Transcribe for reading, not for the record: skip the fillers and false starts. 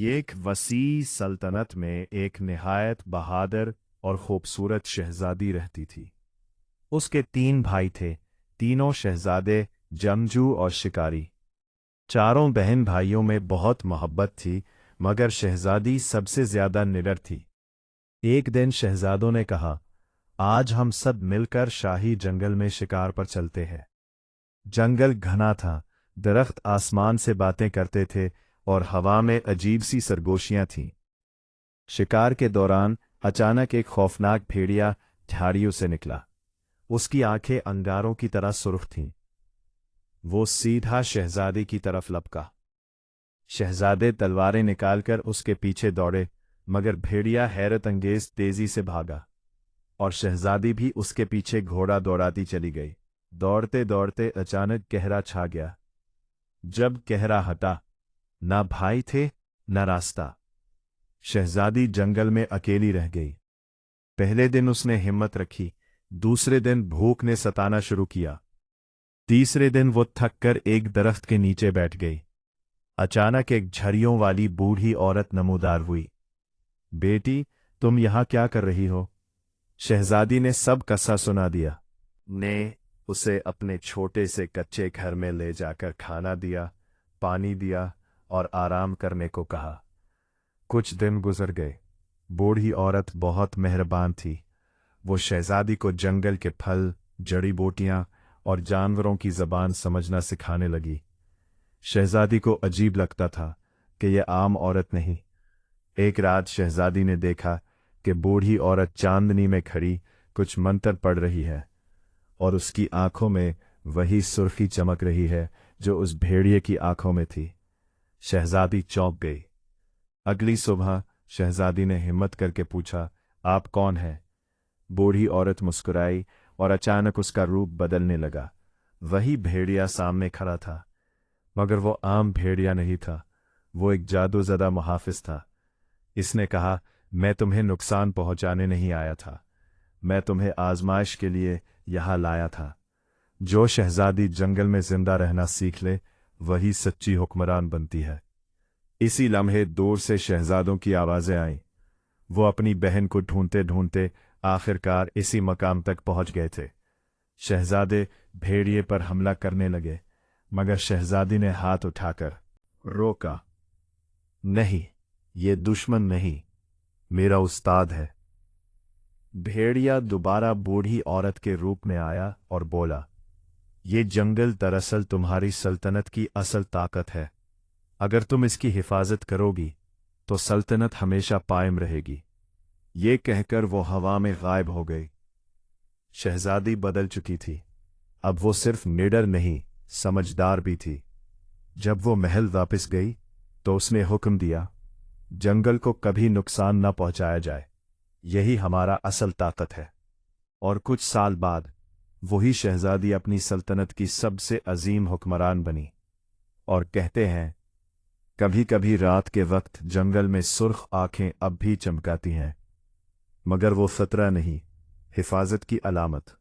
ये एक वसी सल्तनत में एक निहायत बहादुर और खूबसूरत शहजादी रहती थी। उसके 3 भाई थे, तीनों शहजादे जंगजू और शिकारी। चारों बहन भाइयों में बहुत मोहब्बत थी, मगर शहजादी सबसे ज्यादा निडर थी। एक दिन शहजादों ने कहा, आज हम सब मिलकर शाही जंगल में शिकार पर चलते हैं। जंगल घना था, दरख्त आसमान से बातें करते थे और हवा में अजीब सी सरगोशियां थीं। शिकार के दौरान अचानक एक खौफनाक भेड़िया झाड़ियों से निकला। उसकी आंखें अंगारों की तरह सुर्ख थीं। वो सीधा शहजादे की तरफ लपका। शहजादे तलवारें निकालकर उसके पीछे दौड़े, मगर भेड़िया हैरत अंगेज तेजी से भागा और शहजादी भी उसके पीछे घोड़ा दौड़ाती चली गई। दौड़ते दौड़ते अचानक कहरा छा गया। जब कहरा हटा, ना भाई थे ना रास्ता। शहजादी जंगल में अकेली रह गई। पहले दिन उसने हिम्मत रखी, दूसरे दिन भूख ने सताना शुरू किया, तीसरे दिन वो थककर एक दरख्त के नीचे बैठ गई। अचानक एक झरियों वाली बूढ़ी औरत नमूदार हुई। बेटी, तुम यहां क्या कर रही हो? शहजादी ने सब कस्सा सुना दिया। ने उसे अपने छोटे से कच्चे घर में ले जाकर खाना दिया, पानी दिया और आराम करने को कहा। कुछ दिन गुजर गए। बूढ़ी औरत बहुत मेहरबान थी। वो शहजादी को जंगल के फल, जड़ी बूटियां और जानवरों की जबान समझना सिखाने लगी। शहजादी को अजीब लगता था कि यह आम औरत नहीं। एक रात शहजादी ने देखा कि बूढ़ी औरत चांदनी में खड़ी कुछ मंत्र पढ़ रही है और उसकी आंखों में वही सुर्खी चमक रही है जो उस भेड़िए की आंखों में थी। शहजादी चौंक गई। अगली सुबह शहजादी ने हिम्मत करके पूछा, आप कौन हैं? बूढ़ी औरत मुस्कुराई और अचानक उसका रूप बदलने लगा। वही भेड़िया सामने खड़ा था, मगर वो आम भेड़िया नहीं था, वो एक जादूज़दा मुहाफिज था। इसने कहा, मैं तुम्हें नुकसान पहुंचाने नहीं आया था, मैं तुम्हें आजमाइश के लिए यहां लाया था। जो शहजादी जंगल में जिंदा रहना सीख ले, वही सच्ची हुक्मरान बनती है। इसी लम्हे दूर से शहजादों की आवाजें आईं। वो अपनी बहन को ढूंढते ढूंढते आखिरकार इसी मकाम तक पहुंच गए थे। शहजादे भेड़िए पर हमला करने लगे, मगर शहजादी ने हाथ उठाकर रोका। नहीं, ये दुश्मन नहीं, मेरा उस्ताद है। भेड़िया दोबारा बूढ़ी औरत के रूप में आया और बोला, ये जंगल दरअसल तुम्हारी सल्तनत की असल ताकत है। अगर तुम इसकी हिफाजत करोगी तो सल्तनत हमेशा कायम रहेगी। ये कहकर वो हवा में गायब हो गई। शहजादी बदल चुकी थी। अब वो सिर्फ निडर नहीं, समझदार भी थी। जब वो महल वापस गई तो उसने हुक्म दिया, जंगल को कभी नुकसान न पहुंचाया जाए, यही हमारा असल ताकत है। और कुछ साल बाद वही शहजादी अपनी सल्तनत की सबसे अजीम हुक्मरान बनी। और कहते हैं, कभी कभी रात के वक्त जंगल में सुर्ख आंखें अब भी चमकाती हैं, मगर वो खतरा नहीं, हिफाजत की अलामत।